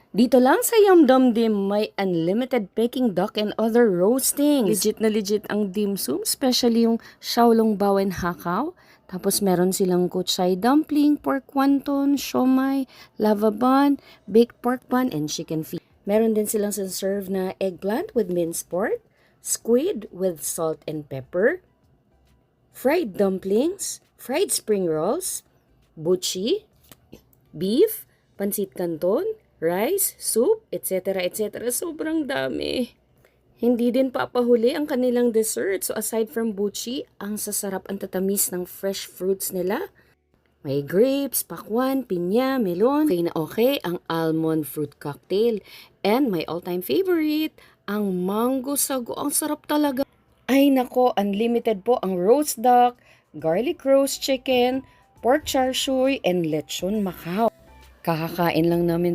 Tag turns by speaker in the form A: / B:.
A: Dito lang sa Yum Dim, may unlimited Peking duck and other roastings. Legit na legit ang dim sum, especially yung xiaolong bao and hakao. Tapos meron silang kuchay dumpling, pork wonton, siomai, lava bun, baked pork bun, and chicken feet. Meron din silang serve na eggplant with minced pork, squid with salt and pepper, fried dumplings, fried spring rolls, buchi, beef, pansit canton, rice, soup, etc. etc. Sobrang dami. Hindi din papahuli ang kanilang dessert. So aside from buchi, ang sasarap ang tatamis ng fresh fruits nila. May grapes, pakwan, pinya, melon. Okay na okay ang almond fruit cocktail. And my all-time favorite, ang mango sago. Ang sarap talaga. Ay nako, unlimited po ang roast duck, garlic roast chicken, pork char siu, and lechon macao. Kakakain lang namin